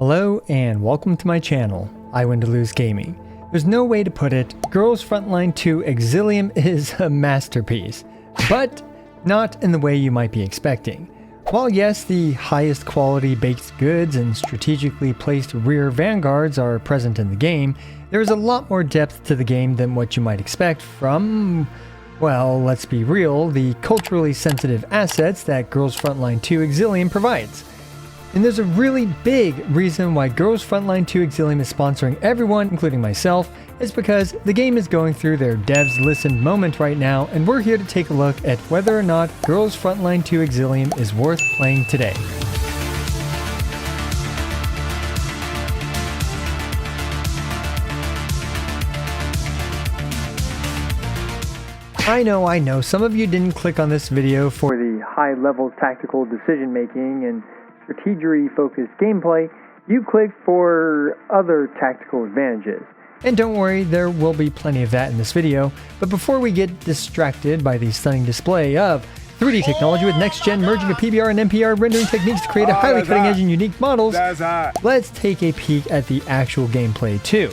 Hello and welcome to my channel, I Win to Lose Gaming. There's no way to put it, Girls Frontline 2 Exilium is a masterpiece, but not in the way you might be expecting. While yes, the highest quality baked goods and strategically placed rear vanguards are present in the game, there is a lot more depth to the game than what you might expect from, well, let's be real, the culturally sensitive assets that Girls Frontline 2 Exilium provides. And there's a really big reason why Girls Frontline 2 Exilium is sponsoring everyone, including myself, is because the game is going through their devs listen moment right now, and we're here to take a look at whether or not Girls Frontline 2 Exilium is worth playing today. I know, some of you didn't click on this video for the high-level tactical decision-making and strategy-focused gameplay. You clicked for other tactical advantages. And don't worry, there will be plenty of that in this video, but before we get distracted by the stunning display of 3D technology with next-gen merging of PBR and NPR rendering techniques to create a highly cutting-edge and unique models, let's take a peek at the actual gameplay too.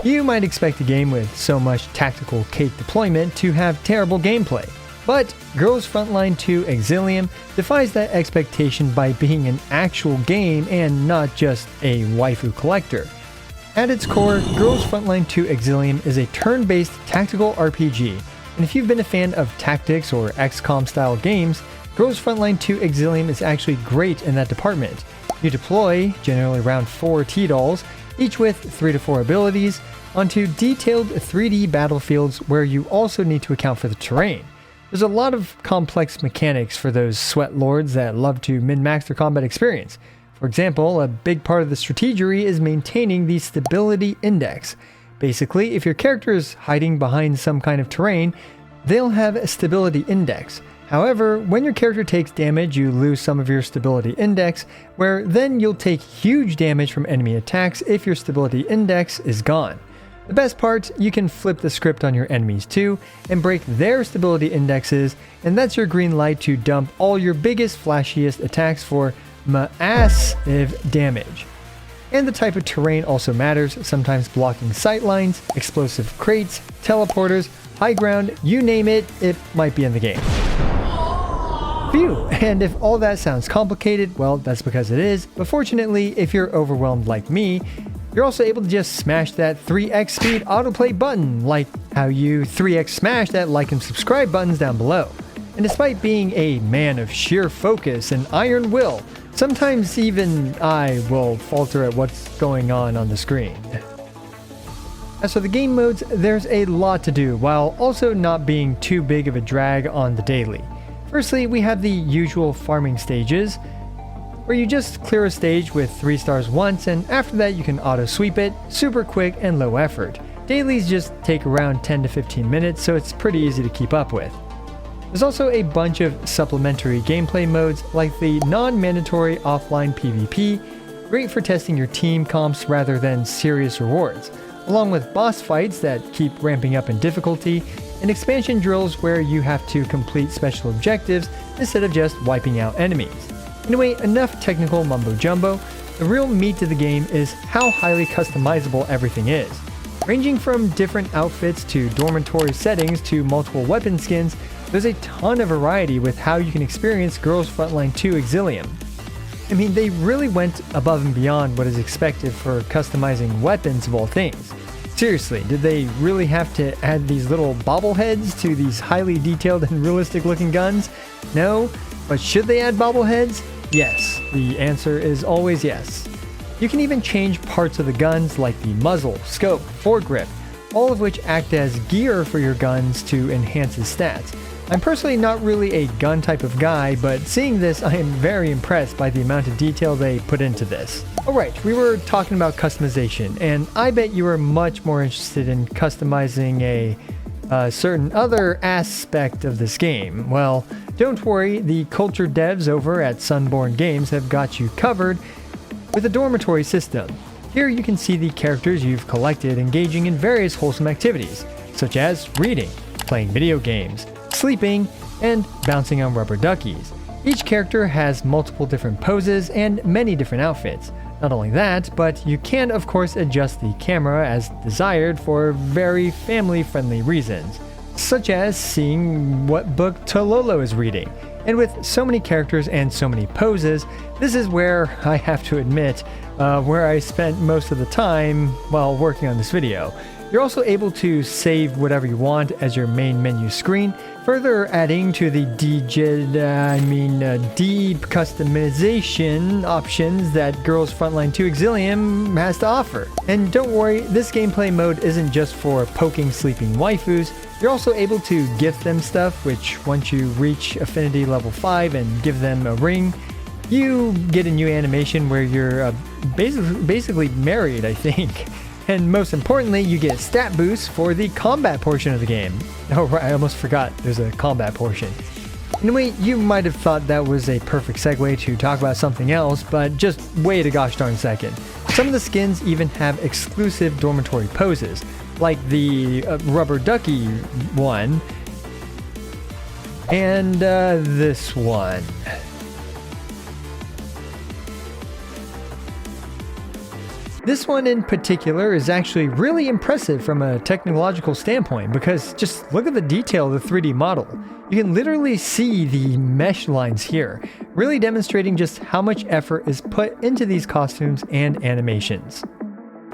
You might expect a game with so much tactical cake deployment to have terrible gameplay, but Girls Frontline 2 Exilium defies that expectation by being an actual game and not just a waifu collector. At its core, Girls Frontline 2 Exilium is a turn-based tactical RPG, and if you've been a fan of tactics or XCOM style games, Girls Frontline 2 Exilium is actually great in that department. You deploy, generally around 4 T-dolls, each with 3 to 4 abilities, onto detailed 3D battlefields where you also need to account for the terrain. There's a lot of complex mechanics for those sweat lords that love to min-max their combat experience. For example, a big part of the strategy is maintaining the stability index. Basically, if your character is hiding behind some kind of terrain, they'll have a stability index. However, when your character takes damage, you lose some of your stability index, where then you'll take huge damage from enemy attacks if your stability index is gone. The best part, you can flip the script on your enemies too, and break their stability indexes, and that's your green light to dump all your biggest, flashiest attacks for massive damage. And the type of terrain also matters, sometimes blocking sight lines, explosive crates, teleporters, high ground, you name it, it might be in the game. Phew, and if all that sounds complicated, well, that's because it is, but fortunately, if you're overwhelmed like me, you're also able to just smash that 3x speed autoplay button, like how you 3x smash that like and subscribe buttons down below. And despite being a man of sheer focus and iron will, sometimes even I will falter at what's going on the screen. As for the game modes, there's a lot to do, while also not being too big of a drag on the daily. Firstly, we have the usual farming stages, where you just clear a stage with 3 stars once, and after that you can auto sweep it, super quick and low effort. Dailies just take around 10 to 15 minutes, so it's pretty easy to keep up with. There's also a bunch of supplementary gameplay modes like the non-mandatory offline PvP, great for testing your team comps rather than serious rewards, along with boss fights that keep ramping up in difficulty, and expansion drills where you have to complete special objectives instead of just wiping out enemies. Anyway, enough technical mumbo-jumbo. The real meat of the game is how highly customizable everything is. Ranging from different outfits to dormitory settings to multiple weapon skins, there's a ton of variety with how you can experience Girls Frontline 2 Exilium. I mean, they really went above and beyond what is expected for customizing weapons of all things. Seriously, did they really have to add these little bobbleheads to these highly detailed and realistic looking guns? No, but should they add bobbleheads? Yes, the answer is always yes. You can even change parts of the guns like the muzzle, scope, foregrip, all of which act as gear for your guns to enhance its stats. I'm personally not really a gun type of guy, but seeing this I am very impressed by the amount of detail they put into this. Alright, we were talking about customization, and I bet you are much more interested in customizing a certain other aspect of this game. Well, don't worry, the culture devs over at Sunborn Games have got you covered with a dormitory system. Here you can see the characters you've collected engaging in various wholesome activities, such as reading, playing video games, sleeping, and bouncing on rubber duckies. Each character has multiple different poses and many different outfits. Not only that, but you can of course adjust the camera as desired for very family-friendly reasons, such as seeing what book Tololo is reading. And with so many characters and so many poses, this is where I have to admit where I spent most of the time while working on this video. You're also able to save whatever you want as your main menu screen, further adding to the deep customization options that Girls Frontline 2 Exilium has to offer. And don't worry, this gameplay mode isn't just for poking sleeping waifus. You're also able to gift them stuff, which once you reach affinity level 5 and give them a ring, you get a new animation where you're basically married, I think. And most importantly, you get stat boosts for the combat portion of the game. Oh right, I almost forgot there's a combat portion. Anyway, you might have thought that was a perfect segue to talk about something else, but just wait a gosh darn second. Some of the skins even have exclusive dormitory poses, like the rubber ducky one, and this one. This one in particular is actually really impressive from a technological standpoint because just look at the detail of the 3D model. You can literally see the mesh lines here, really demonstrating just how much effort is put into these costumes and animations.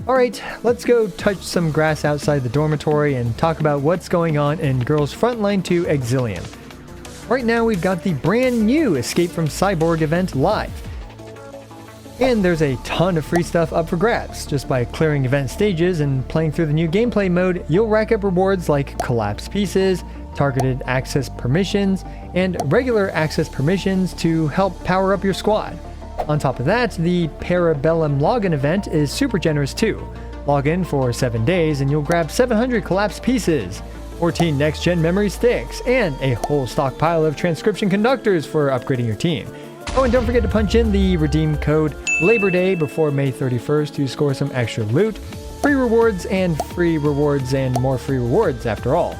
Alright, let's go touch some grass outside the dormitory and talk about what's going on in Girls Frontline 2 Exilium. Right now we've got the brand new Escape from Cyborg event live. And there's a ton of free stuff up for grabs. Just by clearing event stages and playing through the new gameplay mode, you'll rack up rewards like collapsed pieces, targeted access permissions, and regular access permissions to help power up your squad. On top of that, the Parabellum login event is super generous too. Log in for 7 days and you'll grab 700 collapsed pieces, 14 next-gen memory sticks, and a whole stockpile of transcription conductors for upgrading your team. Oh, and don't forget to punch in the redeem code LABORDAY before May 31st to score some extra loot, free rewards and more free rewards after all.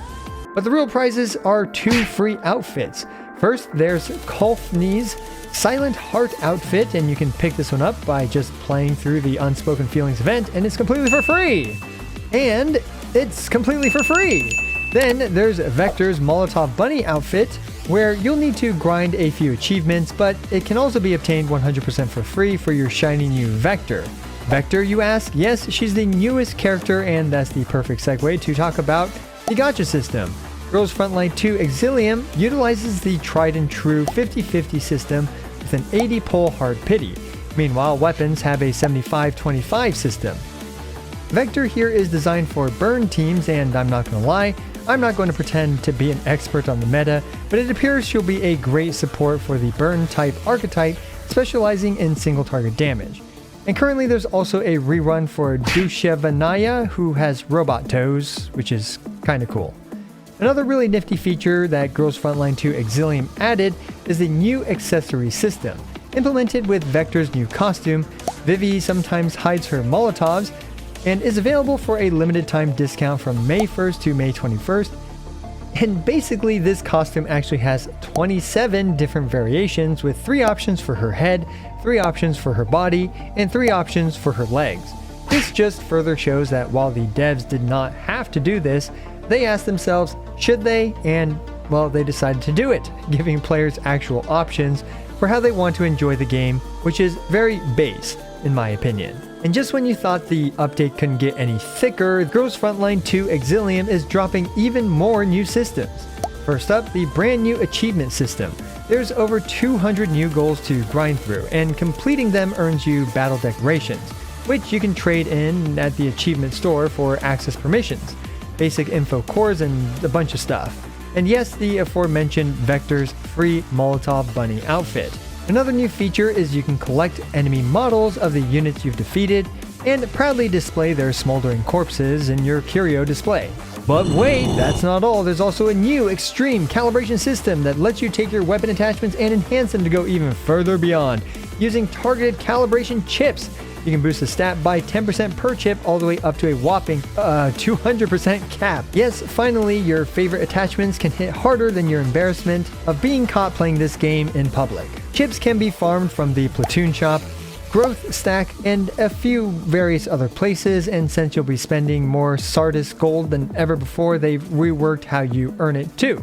But the real prizes are 2 free outfits. First, there's Kolfni's Silent Heart outfit, and you can pick this one up by just playing through the Unspoken Feelings event, and it's completely for free! And it's completely for free! Then there's Vector's Molotov Bunny outfit, where you'll need to grind a few achievements, but it can also be obtained 100% for free for your shiny new Vector. Vector, you ask? Yes, she's the newest character, and that's the perfect segue to talk about the Gacha system. Girls Frontline 2 Exilium utilizes the tried and true 50-50 system with an 80-pull hard pity. Meanwhile, weapons have a 75-25 system. Vector here is designed for burn teams, and I'm not gonna lie, I'm not going to pretend to be an expert on the meta, but it appears she'll be a great support for the burn type archetype, specializing in single target damage. And currently there's also a rerun for Dushevanaya, who has robot toes, which is kinda cool. Another really nifty feature that Girls Frontline 2 Exilium added is the new accessory system. Implemented with Vector's new costume, Vivi sometimes hides her Molotovs, and is available for a limited time discount from May 1st to May 21st. And basically this costume actually has 27 different variations with 3 options for her head, 3 options for her body, and 3 options for her legs. This just further shows that while the devs did not have to do this, they asked themselves, should they? And well, they decided to do it, giving players actual options for how they want to enjoy the game, which is very base, in my opinion. And just when you thought the update couldn't get any thicker, Girls Frontline 2 Exilium is dropping even more new systems. First up, the brand new achievement system. There's over 200 new goals to grind through, and completing them earns you battle decorations, which you can trade in at the achievement store for access permissions, basic info cores, and a bunch of stuff. And yes, the aforementioned Vector's free Molotov Bunny outfit. Another new feature is you can collect enemy models of the units you've defeated and proudly display their smoldering corpses in your curio display. But wait, that's not all. There's also a new extreme calibration system that lets you take your weapon attachments and enhance them to go even further beyond. Using targeted calibration chips, you can boost the stat by 10% per chip all the way up to a whopping 200% cap. Yes, finally, your favorite attachments can hit harder than your embarrassment of being caught playing this game in public. Chips can be farmed from the platoon shop, growth stack, and a few various other places, and since you'll be spending more Sardis gold than ever before, they've reworked how you earn it too.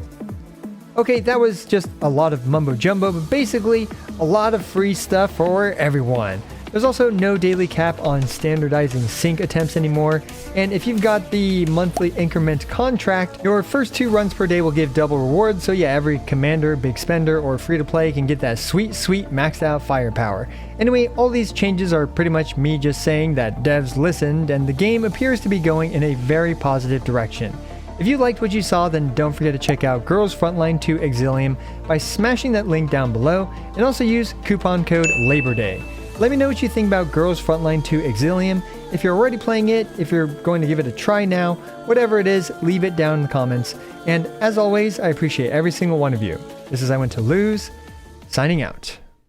Okay, that was just a lot of mumbo jumbo, but basically a lot of free stuff for everyone. There's also no daily cap on standardizing sync attempts anymore, and if you've got the monthly increment contract, your first 2 runs per day will give double rewards, so yeah, every commander, big spender, or free-to-play can get that sweet maxed out firepower. Anyway, all these changes are pretty much me just saying that devs listened, and the game appears to be going in a very positive direction. If you liked what you saw, then don't forget to check out Girls Frontline 2 Exilium by smashing that link down below, and also use coupon code LABORDAY. Let me know what you think about Girls Frontline 2 Exilium. If you're already playing it, if you're going to give it a try now, whatever it is, leave it down in the comments. And as always, I appreciate every single one of you. This is I Went to Lose, signing out.